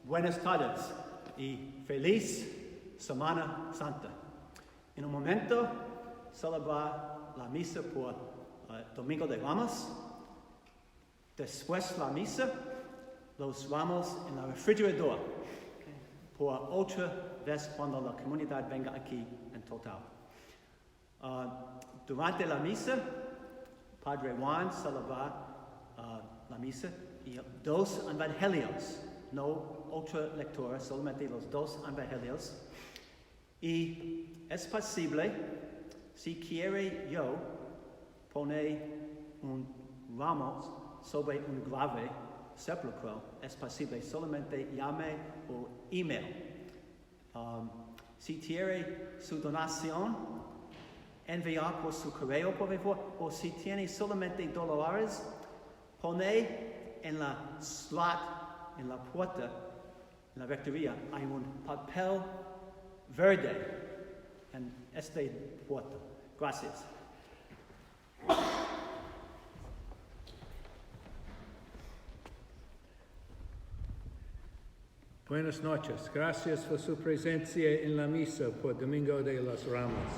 Buenas tardes y feliz Semana Santa. En un momento celebrar la misa por Domingo de Ramos. Después la misa, los ramos en el refrigerador por otra vez cuando la comunidad venga aquí en total. Durante la misa, Padre Juan celebrará la misa y 2 evangelios, no otra lectura, solamente los 2 evangelios. Y es posible, si quiere yo, poner un ramo sobre un grave sepulcro, es posible, solamente llame o email. Si quiere su donación, enviar por su correo, por favor, o si tiene solamente $, pone en la slot, en la puerta, en la rectoría, hay un papel verde en esta puerta. Gracias. Buenas noches. Gracias por su presencia en la misa por Domingo de los Ramos.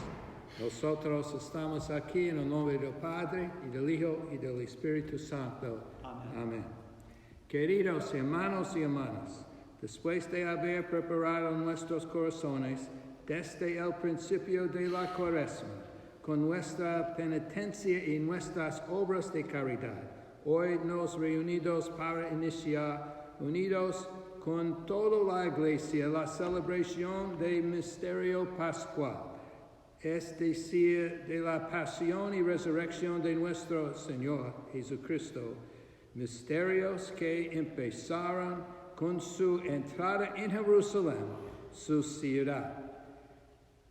Nosotros estamos aquí en el nombre del Padre, y del Hijo, y del Espíritu Santo. Amén. Amén. Queridos hermanos y hermanas, después de haber preparado nuestros corazones desde el principio de la Cuaresma, con nuestra penitencia y nuestras obras de caridad, hoy nos reunimos para iniciar, unidos con toda la Iglesia, la celebración del misterio pascual, es decir, de la pasión y resurrección de nuestro Señor Jesucristo, misterios que empezaron con su entrada en Jerusalén, su ciudad.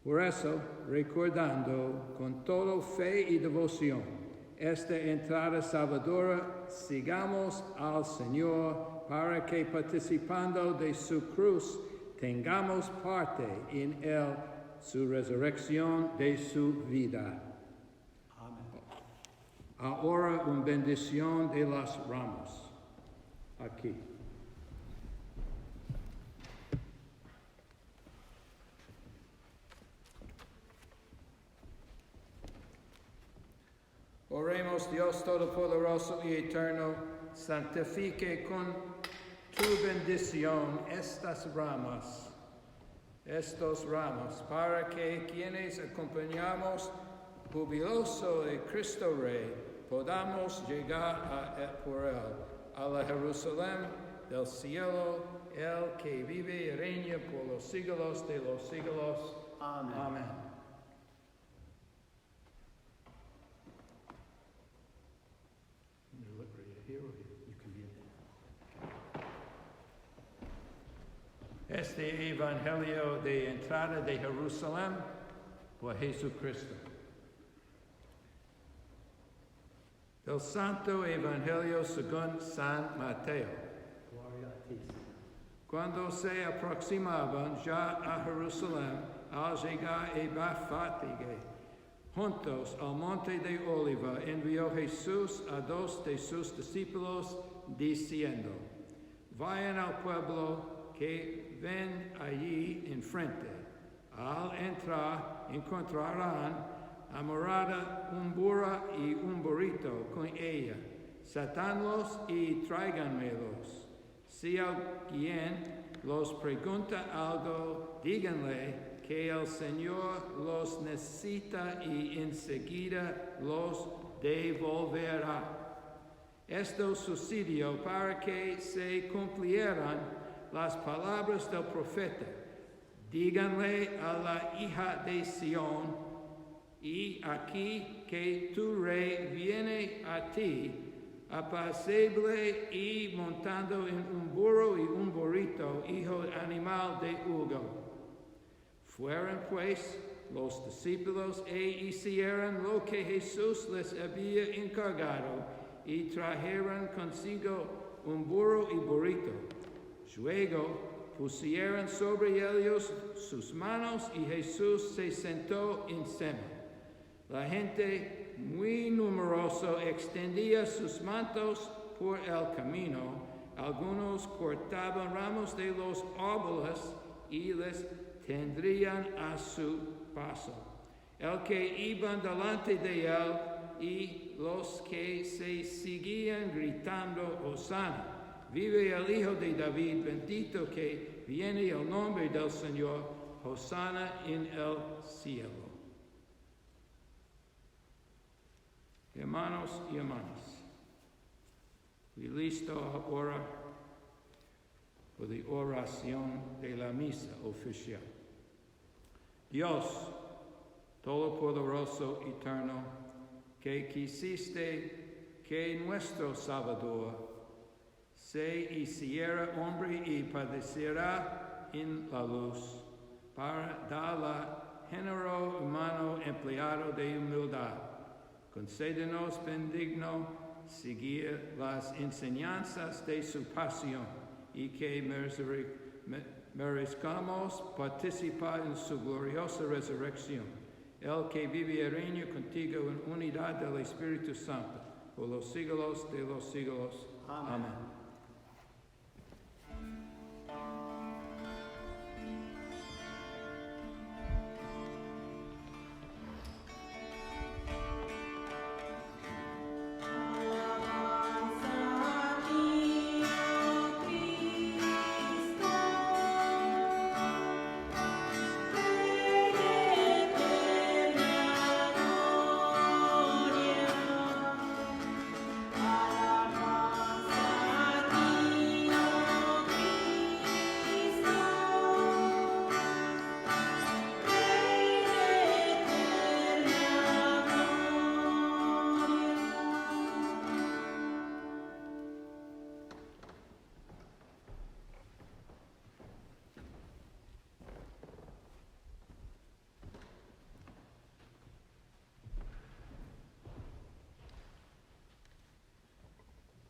Por eso, recordando con toda fe y devoción esta entrada salvadora, sigamos al Señor para que participando de su cruz tengamos parte en él, su resurrección de su vida. Amén. Ahora una bendición de los ramos. Aquí. Oremos, Dios Todopoderoso y Eterno, santifique con tu bendición estos ramos, para que quienes acompañamos jubiloso de Cristo Rey, podamos llegar por él a la Jerusalén del cielo, el que vive y reina por los siglos de los siglos. Amén. Amén. Este Evangelio de entrada de Jerusalén por Jesucristo. Del Santo Evangelio según San Mateo. Gloria a ti. Cuando se aproximaban ya a Jerusalén, al llegar a Bethfage, juntos al monte de Oliva, envió Jesús a 2 de sus discípulos, diciendo: vayan al pueblo que ven allí enfrente. Al entrar, encontrarán amarrada un burra y un burrito con ella. Sátanlos y tráiganmelos. Si alguien los pregunta algo, díganle que el Señor los necesita y enseguida los devolverá. Esto sucedió para que se cumplieran las palabras del profeta: díganle a la hija de Sión, y aquí que tu rey viene a ti, apacible y montando en un burro y un burrito, hijo de animal de Hugo. Fueron pues los discípulos e hicieron lo que Jesús les había encargado, y trajeron consigo un burro y burrito. Luego pusieron sobre ellos sus manos y Jesús se sentó encima. La gente muy numerosa extendía sus mantos por el camino. Algunos cortaban ramos de los árboles y les tendrían a su paso. El que iban delante de él y los que se seguían gritando, Hosana. Vive el Hijo de David, bendito que viene el nombre del Señor, Hosana en el cielo. Hermanos y hermanas, y listo ahora por la oración de la misa oficial. Dios, Todopoderoso, Eterno, que quisiste que nuestro Salvador se hiciera hombre y padeciera en la luz, para dar al género humano empleado de humildad. Concédenos, bendigno, seguir las enseñanzas de su pasión y que merezcamos participar en su gloriosa resurrección. El que vive y reina contigo en unidad del Espíritu Santo, por los siglos de los siglos. Amén.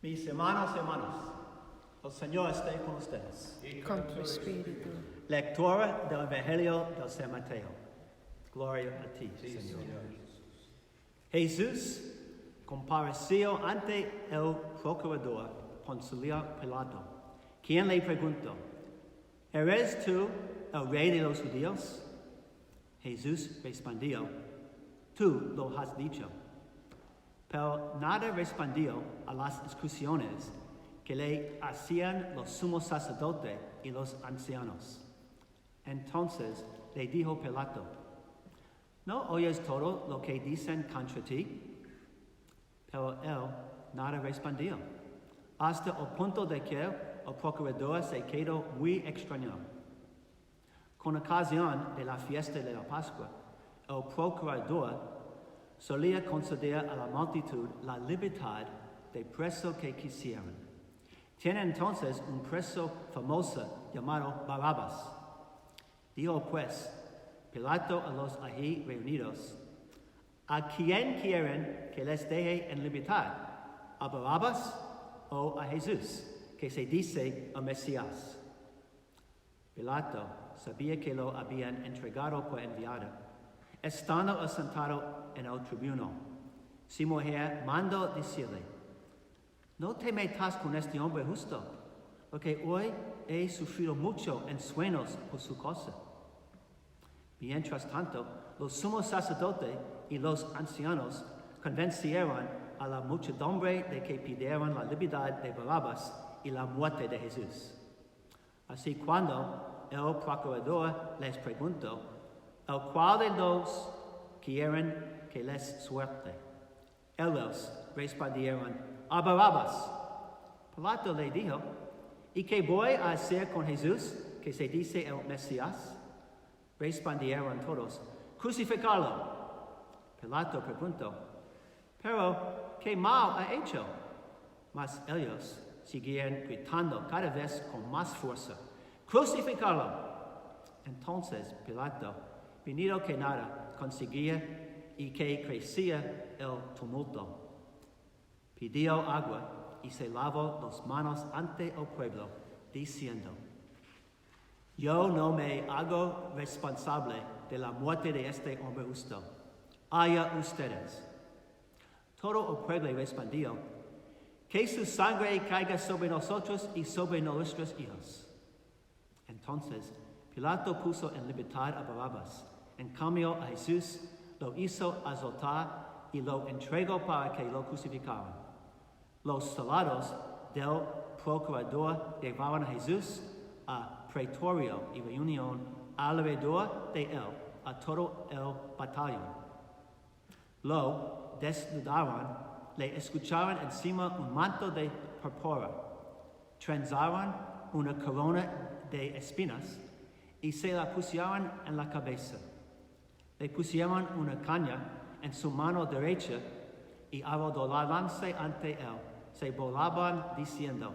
Mis hermanos y hermanas, el Señor esté con ustedes. Con tu espíritu. Lectura del Evangelio del San Mateo. Gloria a ti, Señor. Jesús compareció ante el procurador Poncio Pilato, quien le preguntó, ¿eres tú el rey de los judíos? Jesús respondió, tú lo has dicho. Pero nada respondió a las exclusiones que le hacían los sumos sacerdotes y los ancianos. Entonces le dijo Pilato, ¿no oyes todo lo que dicen contra ti? Pero él nada respondió, hasta el punto de que el procurador se quedó muy extrañado. Con ocasión de la fiesta de la Pascua, el procurador solía conceder a la multitud la libertad de preso que quisieran. Tiene entonces un preso famoso llamado Barrabás. Dijo pues Pilato a los allí reunidos, ¿a quién quieren que les deje en libertad? ¿A Barrabás o a Jesús, que se dice el Mesías? Pilato sabía que lo habían entregado por enviado. Estando sentado en el tribuno, su mujer mandó decirle, no te metas con este hombre justo, porque hoy he sufrido mucho en sueños por su causa. Mientras tanto, los sumos sacerdotes y los ancianos convencieron a la muchedumbre de que pidieran la libertad de Barrabás y la muerte de Jesús. Así cuando el procurador les preguntó, ¿el cual de los quieren que les suelte? Ellos respondieron, a Barrabás. Pilato le dijo, ¿y qué voy a hacer con Jesús, que se dice el Mesías? Respondieron todos, crucificarlo. Pilato preguntó, ¿pero qué mal ha hecho? Mas ellos siguieron gritando cada vez con más fuerza, crucificarlo. Entonces Pilato, venido que nada conseguía y que crecía el tumulto, pidió agua y se lavó las manos ante el pueblo, diciendo, yo no me hago responsable de la muerte de este hombre justo. Allá ustedes. Todo el pueblo respondió, Que su sangre caiga sobre nosotros y sobre nuestros hijos. Entonces Pilato puso en libertad a Barrabás. En cambio a Jesús lo hizo azotar y lo entregó para que lo crucificaran. Los soldados del procurador llevaban a Jesús a pretorio y reunieron alrededor de él a todo el batallón. Lo desnudaron, le escucharon encima un manto de púrpura, trenzaron una corona de espinas y se la pusieron en la cabeza. Le pusieron una caña en su mano derecha y arrodándose ante él, se volaban diciendo: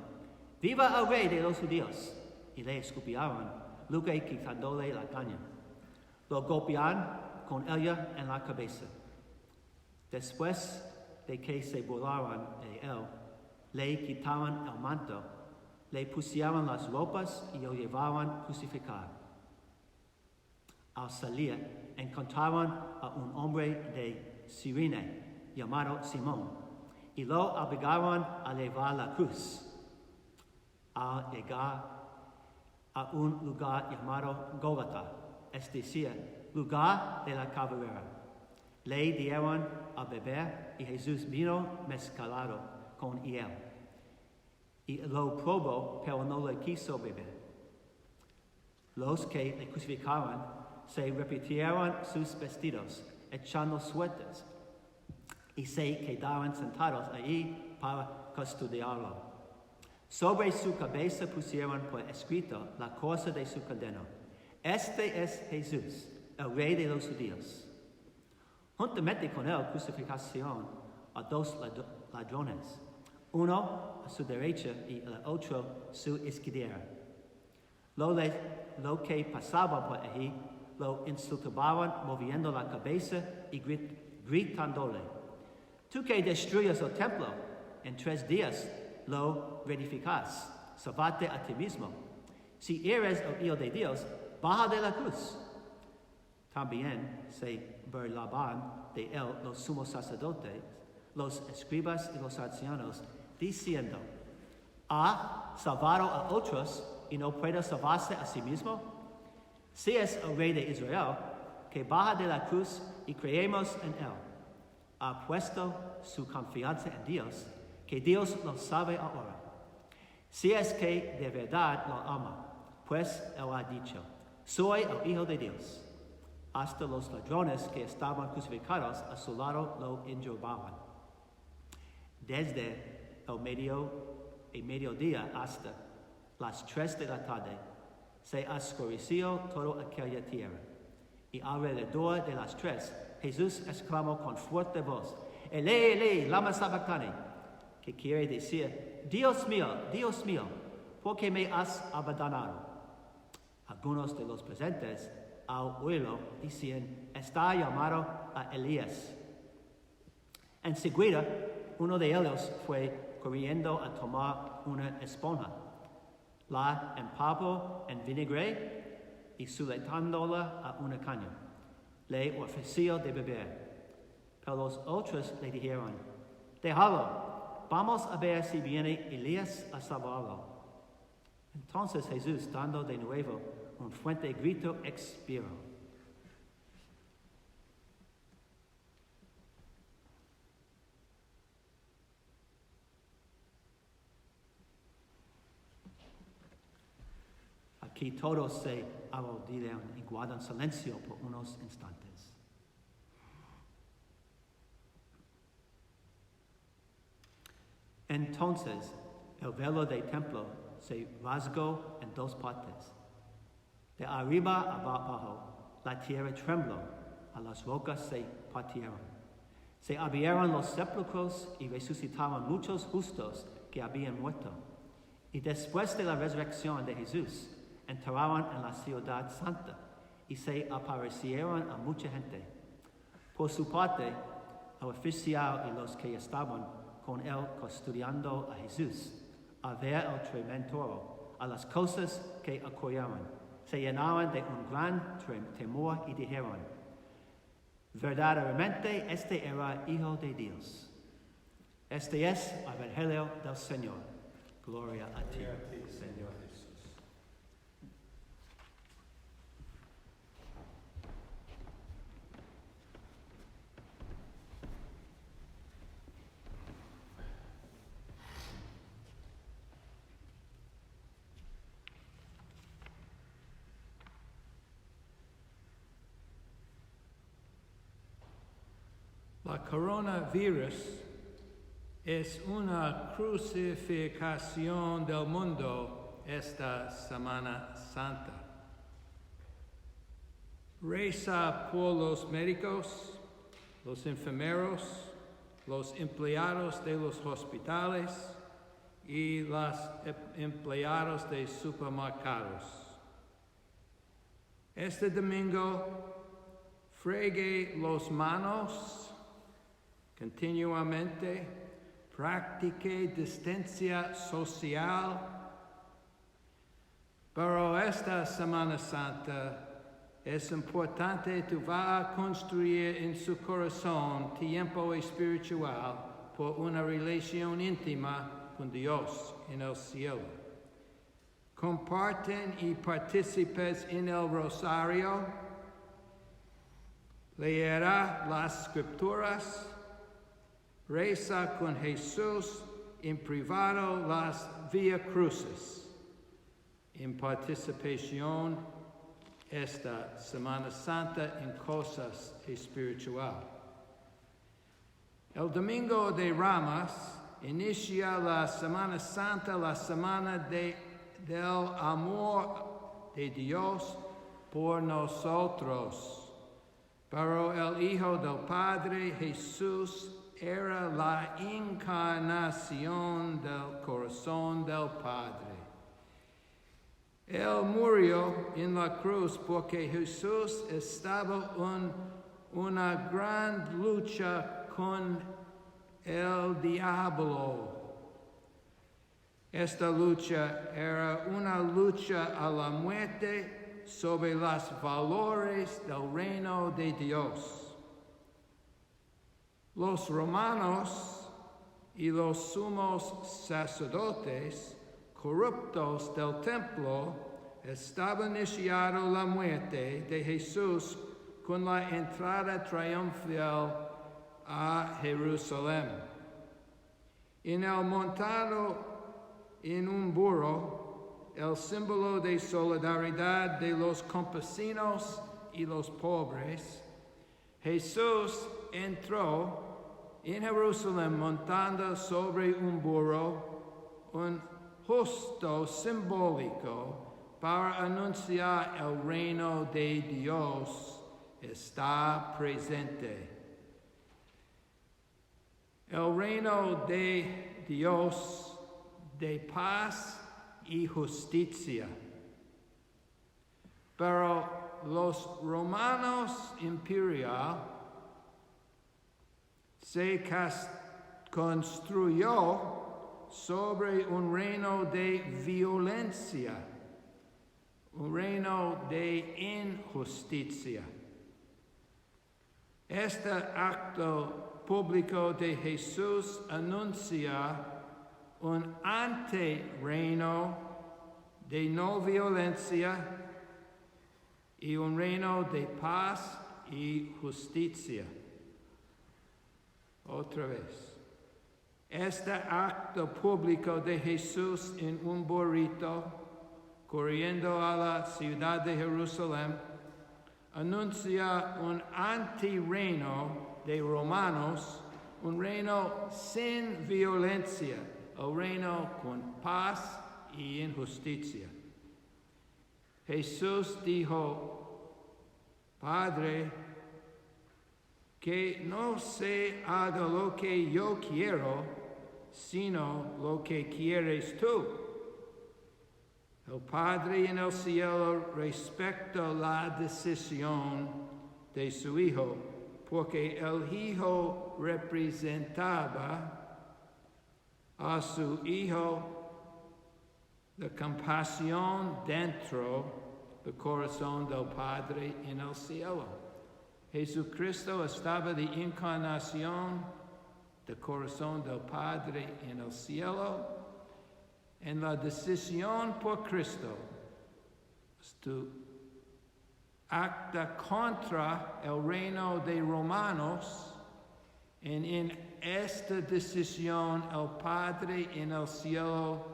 ¡Viva el Rey de los Judíos! Y le escupieron, luego quitándole la caña. Lo golpearon con ella en la cabeza. Después de que se burlaron de él, le quitaron el manto, le pusieron las ropas y lo llevaban crucificado. Al salir, encontraron a un hombre de Cirene llamado Simón y lo obligaron a llevar la cruz. Al llegar a un lugar llamado Gólgota, es decir, lugar de la calavera, le dieron a beber y Jesús vino mezclado con hiel. Y lo probó, pero no le quiso beber. Los que le crucificaron se repartieron sus vestidos, echando suertes, y se quedaron sentados allí para custodiarlo. Sobre su cabeza pusieron por escrito la cosa de su condena: Este es Jesús, el Rey de los Judíos. Juntamente con él crucificaron a dos ladrones, uno a su derecha y el otro a su izquierda. Lo que pasaba por allí lo insultaban moviendo la cabeza y gritándole: Tú que destruyes el templo, en 3 días lo reedificas, sálvate a ti mismo. Si eres el Hijo de Dios, baja de la cruz. También se burlaban de él los sumos sacerdotes, los escribas y los ancianos, diciendo: ¿Ha salvado a otros y no puede salvarse a sí mismo? Si es el Rey de Israel, que baja de la cruz y creemos en él. Ha puesto su confianza en Dios, que Dios lo salve ahora. Si es que de verdad lo ama, pues él ha dicho: soy el Hijo de Dios. Hasta los ladrones que estaban crucificados a su lado lo enjorbaban. Desde el mediodía hasta las 3 de la tarde se oscureció toda aquella tierra. Y alrededor de las 3, Jesús exclamó con fuerte voz: Elí, Elí, lama sabactani, que quiere decir: Dios mío, ¿por qué me has abandonado? Algunos de los presentes, al oírlo, decían: está llamado a Elías. Enseguida, uno de ellos fue corriendo a tomar una esponja, la empapó en vinagre y sujetándola a una caña, le ofreció de beber. Pero los otros le dijeron: déjalo, vamos a ver si viene Elías a salvarlo. Entonces Jesús, dando de nuevo un fuerte grito, expiró. Aquí todos se arrodillaron y guardan silencio por unos instantes. Entonces el velo del templo se rasgó en 2 partes. De arriba abajo, la tierra tembló, a las rocas se partieron. Se abrieron los sepulcros y resucitaron muchos justos que habían muerto. Y después de la resurrección de Jesús, entraron en la ciudad santa y se aparecieron a mucha gente. Por su parte, el oficial y los que estaban con él custodiando a Jesús, al ver el tremendo, a las cosas que ocurrieron, se llenaron de un gran temor y dijeron: verdaderamente este era Hijo de Dios. Este es el Evangelio del Señor. Gloria a ti, Señor Jesús. La coronavirus es una crucificación del mundo esta Semana Santa. Reza por los médicos, los enfermeros, los empleados de los hospitales y los empleados de supermercados. Este domingo, fregue las manos continuamente, practique distancia social, pero esta Semana Santa es importante que va a construir en su corazón tiempo espiritual por una relación íntima con Dios en el cielo. Comparten y participes en el rosario, leerá las escrituras, reza con Jesús en privado las Vía Crucis, en participación esta Semana Santa en cosas espirituales. El Domingo de Ramos inicia la Semana Santa, la semana del amor de Dios por nosotros. Pero el Hijo del Padre, Jesús, era la encarnación del corazón del Padre. Él murió en la cruz porque Jesús estaba en una gran lucha con el diablo. Esta lucha era una lucha a la muerte sobre los valores del reino de Dios. Los romanos y los sumos sacerdotes corruptos del templo estaban iniciando la muerte de Jesús con la entrada triunfal a Jerusalén. En el montado en un burro, el símbolo de solidaridad de los campesinos y los pobres, Jesús entró en Jerusalén montando sobre un burro, un gesto simbólico para anunciar el reino de Dios está presente. El reino de Dios de paz y justicia. Pero los romanos imperiales se construyó sobre un reino de violencia, un reino de injusticia. Este acto público de Jesús anuncia un antirreino de no violencia y un reino de paz y justicia. Otra vez, este acto público de Jesús en un burrito, corriendo a la ciudad de Jerusalén, anuncia un antirreino de romanos, un reino sin violencia, el reino con paz y injusticia. Jesús dijo, Padre, que no se haga lo que yo quiero, sino lo que quieres tú. El Padre en el cielo respecta la decisión de su Hijo, porque el Hijo representaba a su Hijo la compasión dentro del corazón del Padre en el cielo. Jesucristo estaba de encarnación del corazón del Padre en el cielo, en la decisión por Cristo, tu acta contra el reino de Romanos, en esta decisión el Padre en el cielo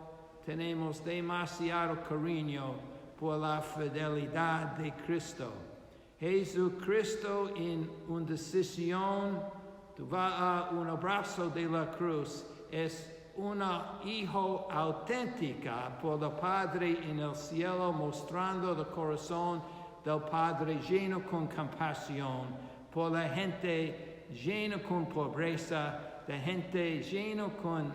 tenemos demasiado cariño por la fidelidad de Cristo. Jesucristo en una decisión, tú vas a un abrazo de la cruz, es una hijo auténtica por el Padre en el cielo, mostrando el corazón del Padre lleno con compasión, por la gente llena con pobreza, de gente lleno con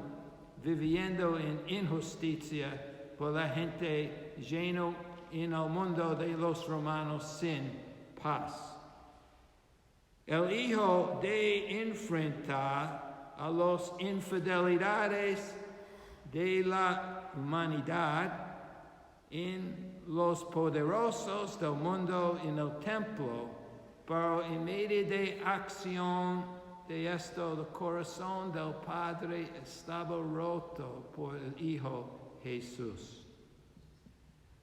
viviendo en injusticia, por la gente lleno en el mundo de los romanos sin paz. El Hijo de enfrentar a las infidelidades de la humanidad en los poderosos del mundo en el templo, pero en medio de acción de esto, el corazón del Padre estaba roto por el Hijo Jesús.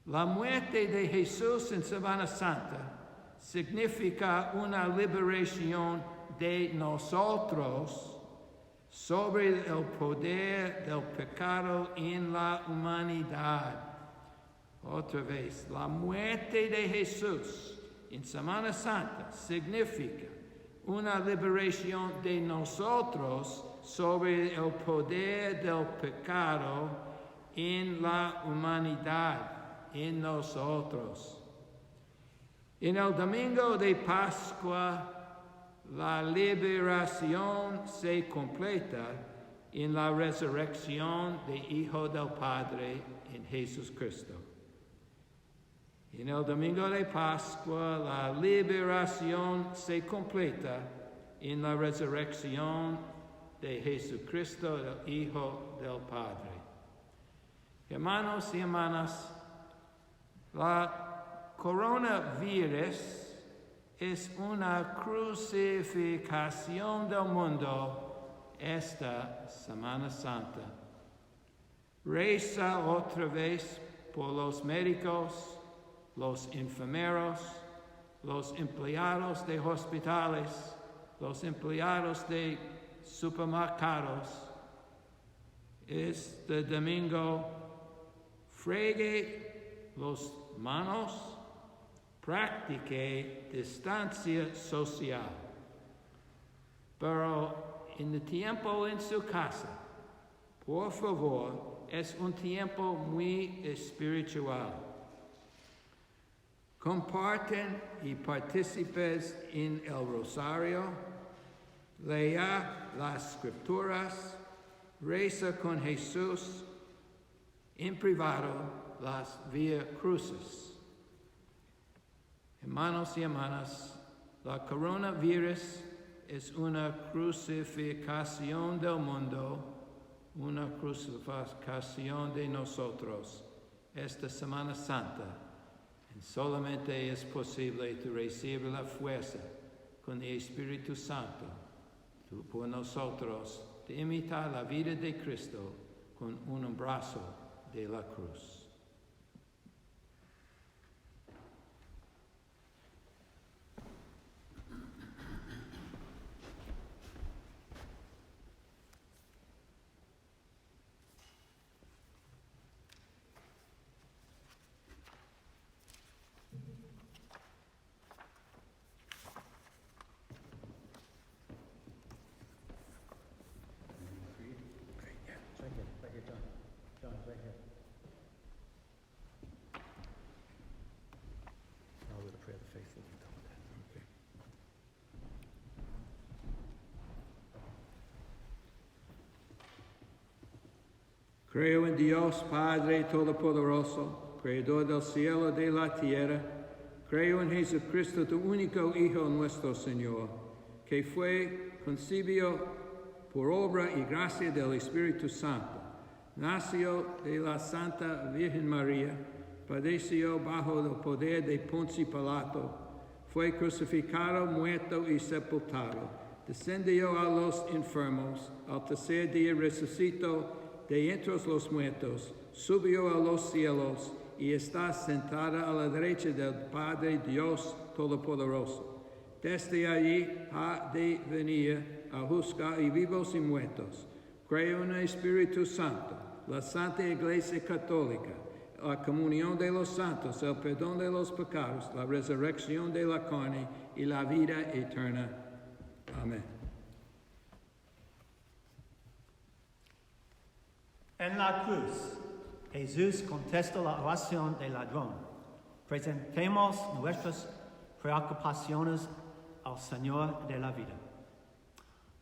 La muerte de Jesús en Semana Santa significa una liberación de nosotros sobre el poder del pecado en la humanidad. Otra vez, la muerte de Jesús en Semana Santa significa una liberación de nosotros sobre el poder del pecado en la humanidad, en nosotros. En el Domingo de Pascua, la liberación se completa en la resurrección del Hijo del Padre en Jesucristo. En el Domingo de Pascua, la liberación se completa en la resurrección de Jesucristo, el Hijo del Padre. Hermanos y hermanas, la coronavirus es una crucificación del mundo esta Semana Santa. Reza otra vez por los médicos, los enfermeros, los empleados de hospitales, los empleados de supermercados. Este domingo, fregue las manos, practique distancia social. Pero en el tiempo en su casa, por favor, es un tiempo muy espiritual. Comparten y participes en el rosario, lea las escrituras, reza con Jesús, en privado las vía cruces. Hermanos y hermanas, la coronavirus es una crucificación del mundo, una crucificación de nosotros. Esta Semana Santa, solamente es posible tu recibir la fuerza con el Espíritu Santo por nosotros de imitar la vida de Cristo con un abrazo de la cruz. Creo en Dios Padre Todopoderoso, Creador del cielo y de la tierra. Creo en Jesucristo, tu único Hijo, nuestro Señor, que fue concebido por obra y gracia del Espíritu Santo. Nació de la Santa Virgen María, padeció bajo el poder de Poncio Pilato, fue crucificado, muerto y sepultado. descendió a los enfermos, al tercer día resucitó de entre los muertos, subió a los cielos y está sentada a la derecha del Padre Dios Todopoderoso. Desde allí ha de venir a juzgar y vivos y muertos. Creo en el Espíritu Santo, la Santa Iglesia Católica, la comunión de los santos, el perdón de los pecados, la resurrección de la carne y la vida eterna. Amén. En la cruz, Jesús contestó la oración del ladrón. Presentemos nuestras preocupaciones al Señor de la vida.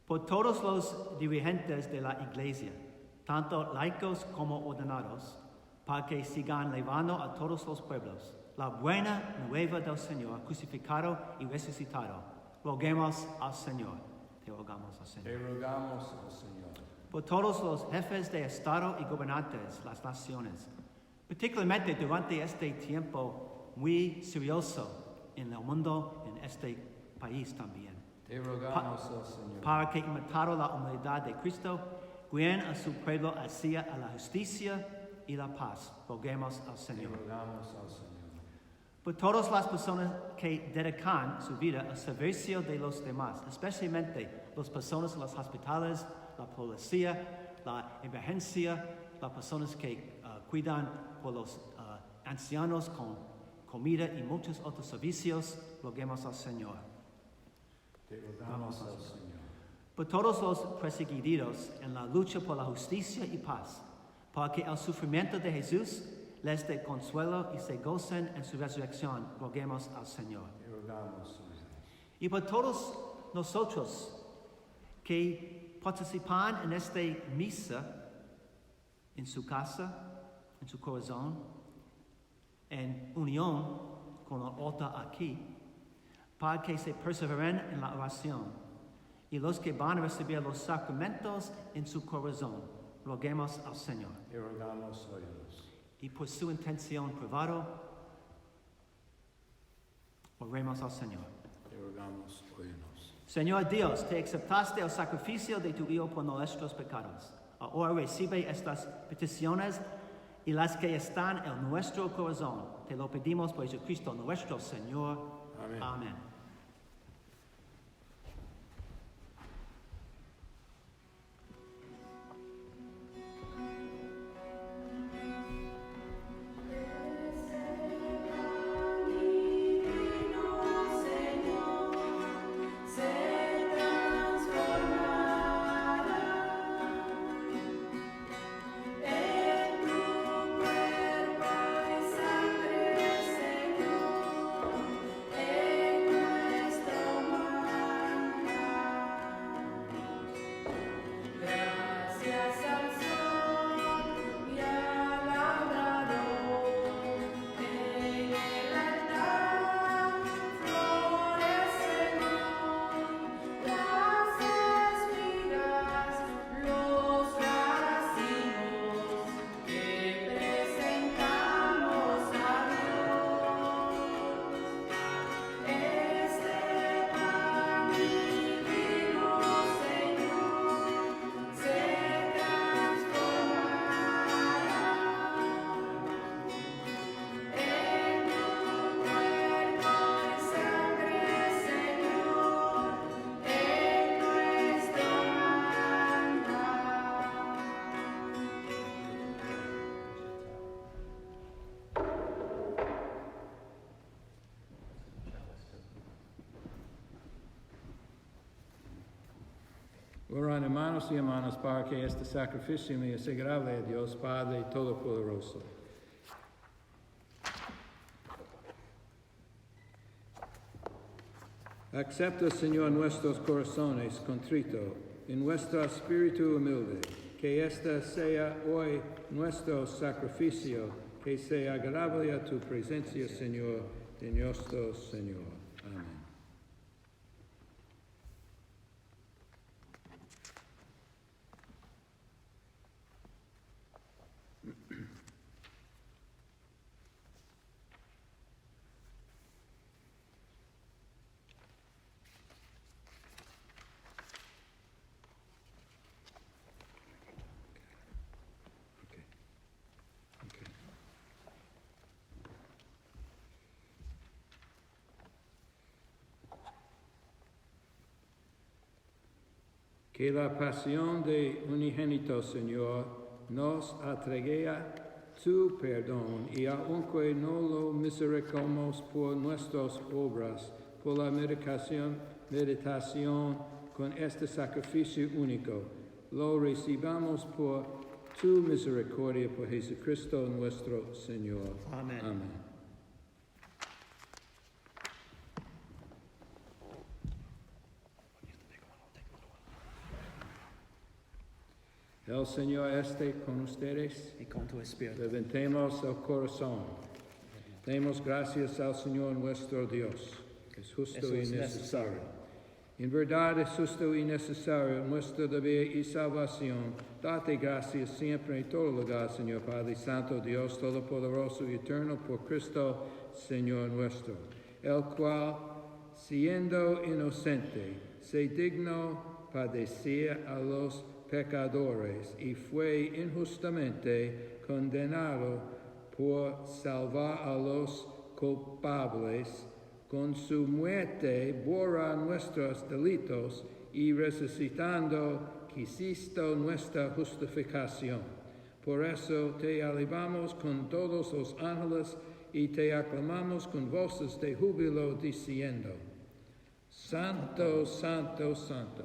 Por todos los dirigentes de la Iglesia, tanto laicos como ordenados, para que sigan llevando a todos los pueblos la buena nueva del Señor, crucificado y resucitado. Roguemos al Señor. Te rogamos al Señor. Te rogamos, oh Señor. Por todos los jefes de Estado y gobernantes, las naciones, particularmente durante este tiempo muy serioso en el mundo, en este país también. Te rogamos, oh Señor. Para que, imitando la humildad de Cristo, guíen a su pueblo hacia la justicia y la paz. Roguemos al Señor. Te rogamos, oh Señor. Por todas las personas que dedican su vida al servicio de los demás, especialmente las personas en los hospitales, la policía, la emergencia, las personas que cuidan por los ancianos con comida y muchos otros servicios, roguemos al Señor. Te rogamos, oh Señor. Por todos los perseguidos en la lucha por la justicia y paz, para que el sufrimiento de Jesús les dé consuelo y se gocen en su resurrección, roguemos al Señor. Te rogamos, Señor. Y por todos nosotros que participan en esta misa, en su casa, en su corazón, en unión con el altar aquí, para que se perseveren en la oración, y los que van a recibir los sacramentos en su corazón, roguemos al Señor. Te rogamos, óyenos. Y por su intención privada, oremos al Señor. Te rogamos, óyenos. Señor Dios, te aceptaste el sacrificio de tu Hijo por nuestros pecados. Ahora recibe estas peticiones y las que están en nuestro corazón. Te lo pedimos por Jesucristo nuestro Señor. Amén. Amén. Oran hermanos y hermanas para que este sacrificio me sea agradable a Dios Padre Todopoderoso. Acepta, Señor, nuestros corazones contritos y nuestro espíritu humilde, que este sea hoy nuestro sacrificio, que sea agradable a tu presencia, Señor, de nuestro Señor. Amén. Que la pasión de unigénito, Señor, nos atraiga tu perdón y aunque no lo merecemos por nuestras obras, por la meditación con este sacrificio único, lo recibamos por tu misericordia por Jesucristo nuestro Señor. Amén. Amén. El Señor esté con ustedes. Y con tu espíritu. Levantemos el corazón. Demos gracias al Señor nuestro Dios, que es justo Eso y es necesario. En verdad es justo y necesario nuestro deber y salvación. Date gracias siempre en todo lugar, Señor Padre Santo, Dios Todopoderoso y Eterno, por Cristo, Señor nuestro, el cual, siendo inocente, se dignó padecer a los pecadores y fue injustamente condenado por salvar a los culpables. Con su muerte borra nuestros delitos y resucitando quisiste nuestra justificación. Por eso te alabamos con todos los ángeles y te aclamamos con voces de júbilo diciendo: Santo, Santo, Santo.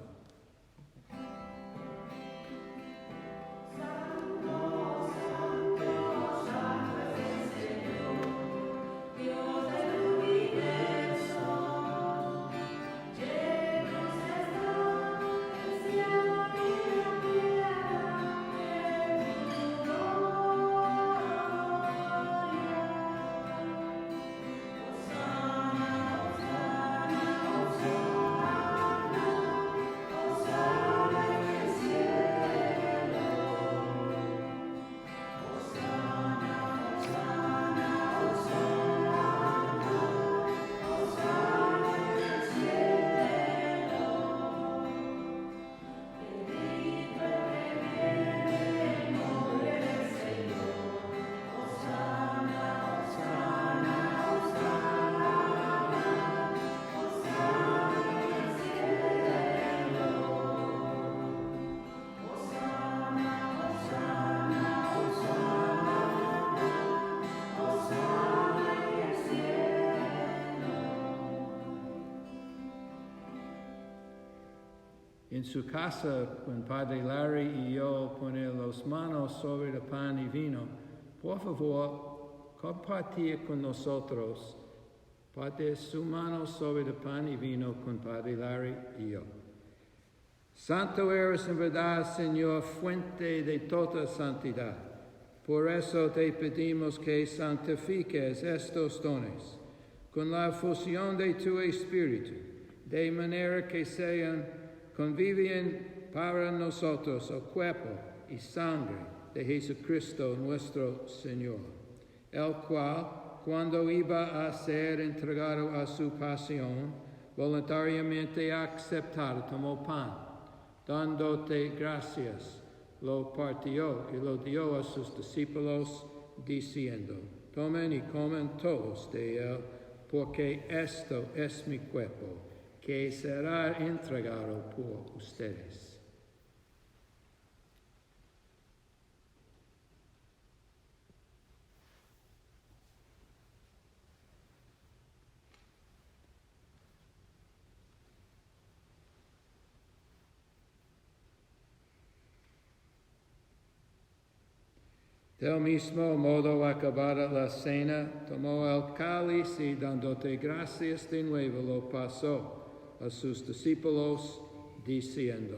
En su casa, cuando Padre Larry y yo poner las manos sobre el pan y vino, por favor, compartir con nosotros, parte su mano sobre el pan y vino con Padre Larry y yo. Santo eres en verdad, Señor, fuente de toda santidad. Por eso te pedimos que santifiques estos dones con la fusión de tu Espíritu, de manera que conviven para nosotros el cuerpo y sangre de Jesucristo nuestro Señor, el cual, cuando iba a ser entregado a su pasión, voluntariamente aceptado, tomó pan, dándote gracias, lo partió y lo dio a sus discípulos, diciendo: Tomen y comen todos de él, porque esto es mi cuerpo, que será entregado por ustedes. Del mismo modo, acabada la cena, tomó el cáliz y dándote gracias de nuevo lo pasó a sus discípulos, diciendo: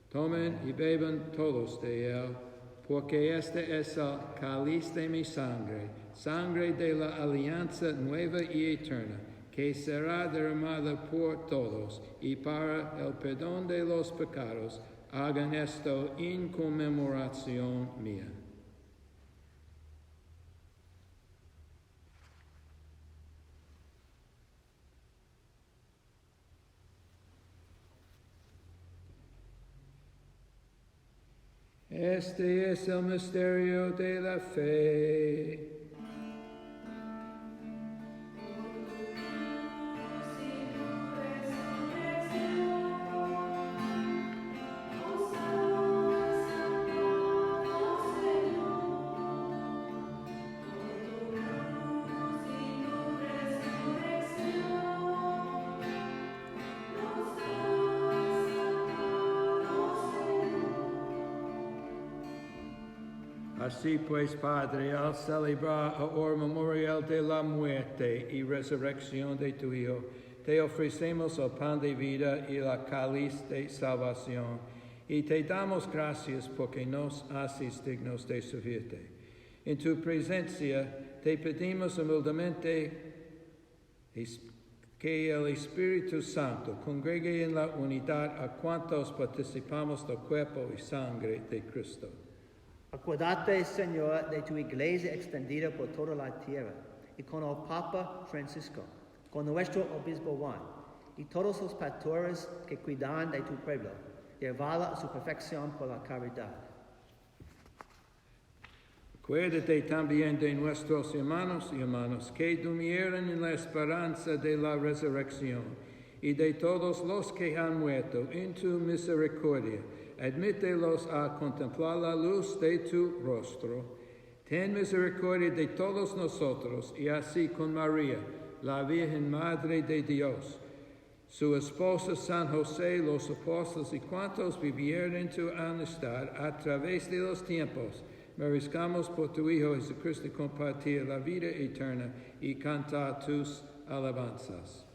Tomen y beban todos de él, porque este es el cáliz de mi sangre, sangre de la alianza nueva y eterna, que será derramada por todos y para el perdón de los pecados. Hagan esto en conmemoración mía. Este es el misterio de la fe. Así pues, Padre, al celebrar ahora memorial de la muerte y resurrección de tu Hijo, te ofrecemos el pan de vida y la cáliz de salvación, y te damos gracias porque nos haces dignos de servirte. En tu presencia te pedimos humildemente que el Espíritu Santo congregue en la unidad a cuantos participamos del cuerpo y sangre de Cristo. Acuérdate, Señor, de tu iglesia extendida por toda la tierra, y con el Papa Francisco, con nuestro obispo Juan, y todos los pastores que cuidan de tu pueblo, llevarla a su perfección por la caridad. Acuérdate también de nuestros hermanos y hermanas que durmieron en la esperanza de la resurrección, y de todos los que han muerto en tu misericordia. Admítelos a contemplar la luz de tu rostro. Ten misericordia de todos nosotros, y así con María, la Virgen Madre de Dios, su esposo San José, los apóstoles y cuantos vivieron en tu amistad a través de los tiempos, merezcamos por tu Hijo Jesucristo compartir la vida eterna y cantar tus alabanzas.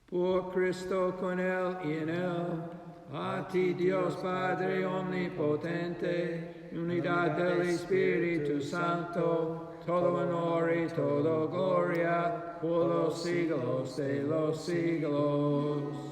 Por Cristo, con Él y en Él, a ti Dios Padre omnipotente, unidad del Espíritu Santo, todo honor y toda gloria, por los siglos de los siglos.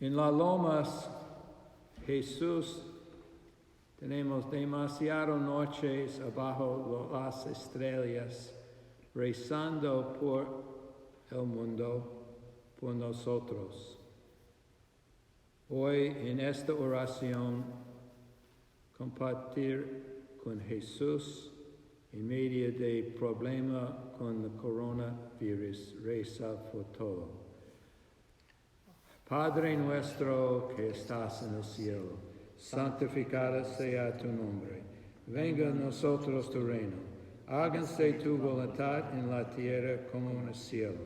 En las lomas, Jesús, tenemos demasiadas noches abajo las estrellas, rezando por el mundo, por nosotros. Hoy, en esta oración, compartir con Jesús en medio del problema con el coronavirus, reza por todo. Padre nuestro que estás en el cielo, santificado sea tu nombre. Venga a nosotros tu reino. Háganse tu voluntad en la tierra como en el cielo.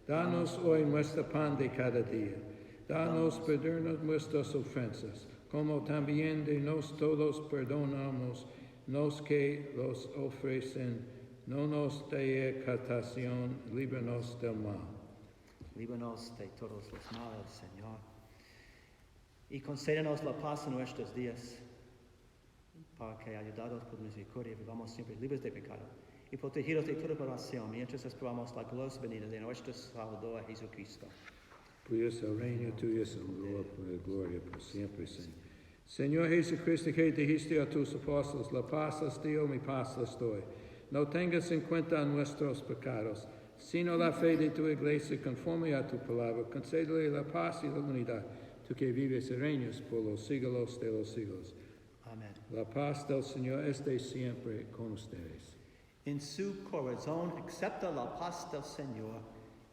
Danos hoy nuestro pan de cada día. Danos perdonarnos nuestras ofensas, como también de nosotros perdonamos los que los ofrecen. No nos dé tentación, líbranos del mal. Líbranos de todos los males, Señor, y concédenos la paz en nuestros días, para que, ayudados por misericordia, vivamos siempre libres de pecado y protegidos de toda corrupción, mientras esperamos la gloriosa venida de nuestro Salvador Jesucristo. Tuyo es el reino, tuyo es el gloria por siempre, Señor. Señor Jesucristo, que dijiste a tus apóstoles, la paz les doy, mi paz les doy. No tengas en cuenta nuestros pecados, sino la fe de tu iglesia conforme a tu palabra. Concédele la paz y la unidad, tú que vives y reinas por los siglos de los siglos. Amén. La paz del Señor esté siempre con ustedes. En su corazón acepta la paz del Señor,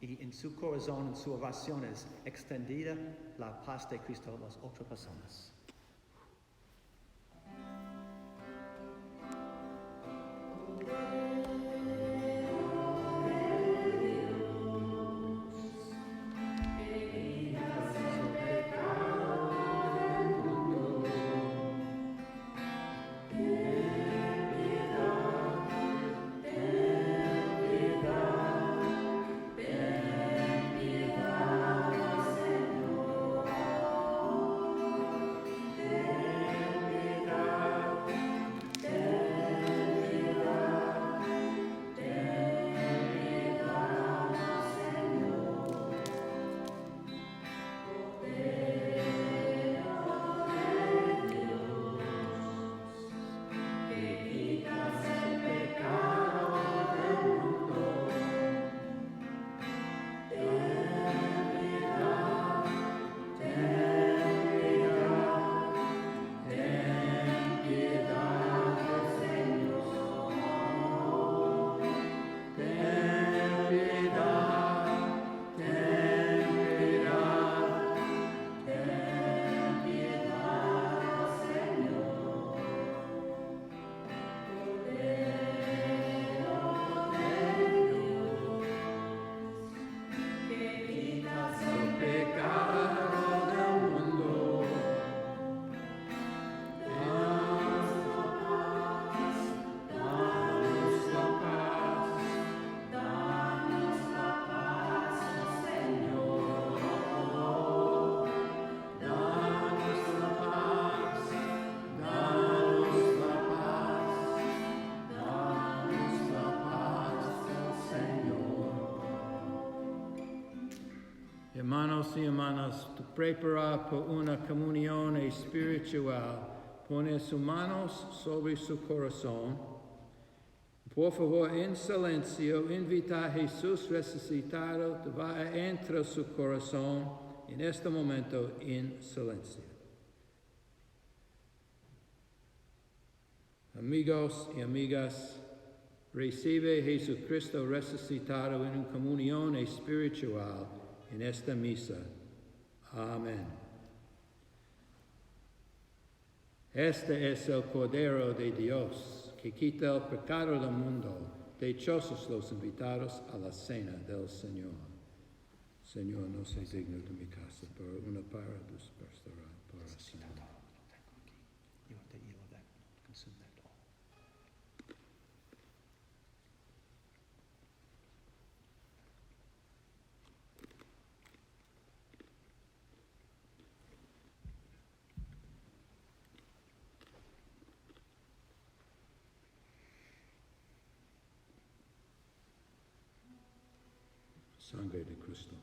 y en su corazón, en sus oraciones, extendida la paz de Cristo a las otras personas. y hermanos, preparar por una comunión espiritual. Pone sus manos sobre su corazón. Por favor, en silencio, invita a Jesús resucitado que va a entrar su corazón en este momento en silencio. Amigos y amigas, recibe Jesucristo resucitado en comunión espiritual en esta misa. Amén. Este es el Cordero de Dios que quita el pecado del mundo. Dichosos los invitados a la cena del Señor. Señor, no soy digno de mi casa, pero una palabra bastará para siempre. Sangre de Cristo.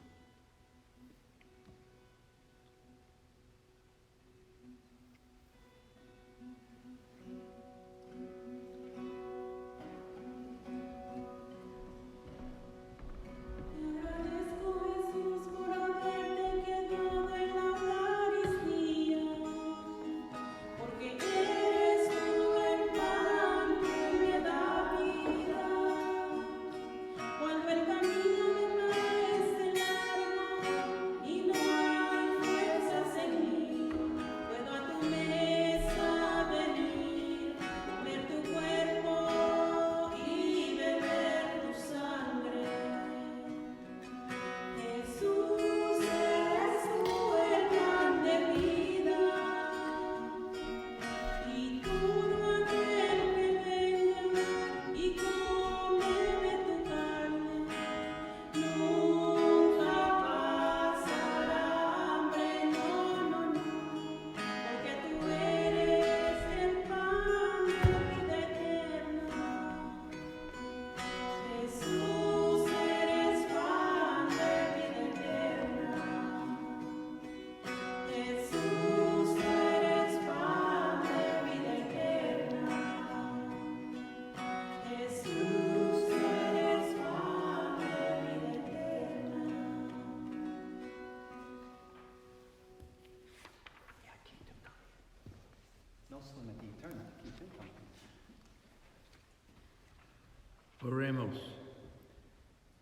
Oremos.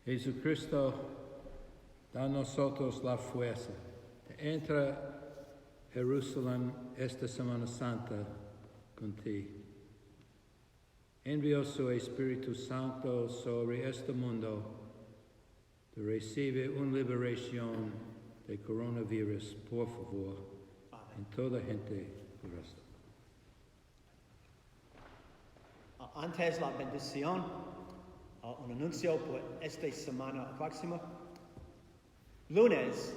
Jesucristo, da a nosotros la fuerza de entrar a Jerusalén esta Semana Santa contigo. Envió su Espíritu Santo sobre este mundo de recibir una liberación de coronavirus, por favor, en toda gente por esto. Antes la bendición, un anuncio por esta semana próxima. Lunes,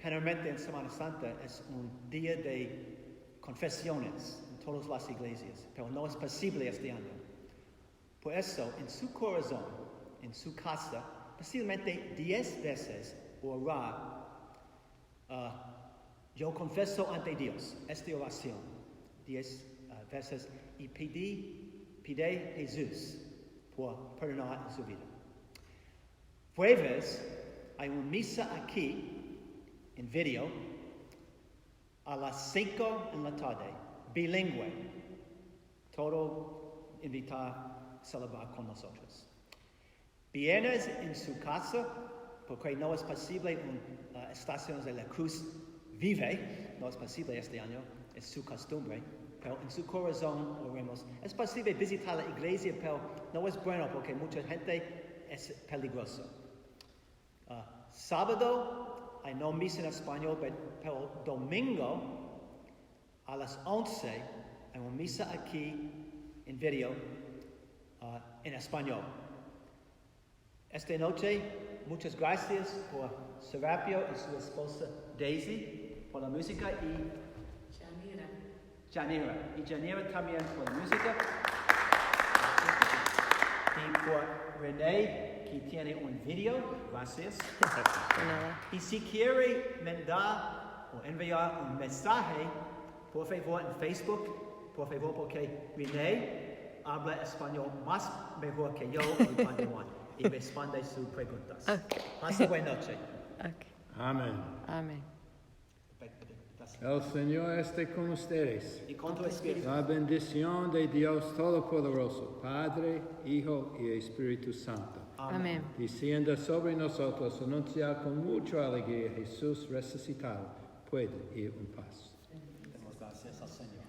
generalmente en Semana Santa, es un día de confesiones en todas las iglesias, pero no es posible este año. Por eso, en su corazón, en su casa, posiblemente 10 veces orar. Yo confieso ante Dios esta oración 10 veces y pide a Jesús por perdonar en su vida. Jueves hay una misa aquí en video a las 5 en la tarde, bilingüe. Todo invitar a celebrar con nosotros. Viernes en su casa, porque no es posible una estación de la Cruz vive, no es posible este año, es su costumbre. Pero en su corazón oremos. Es posible visitar la iglesia, pero no es bueno porque mucha gente es peligroso. Sábado hay no misa en español, pero domingo a las 11 hay una misa aquí en video en español. Esta noche, muchas gracias por Serapio y su esposa Daisy por la música y Janira también por la música. Y por René, aquí tiene un video, gracias. De nada. Y si quiere mandar o enviar un mensaje, por favor en Facebook, por favor, porque René habla español más mejor que yo y Padre Juan, y responde sus preguntas. Okay. Pase buena noche. Okay. Amén. Amén. El Señor esté con ustedes. Y con tu espíritu. La bendición de Dios Todopoderoso, Padre, Hijo y Espíritu Santo, Amén. descienda sobre nosotros, anunciar con mucha alegría Jesús resucitado, puede ir en paz. Demos gracias al Señor.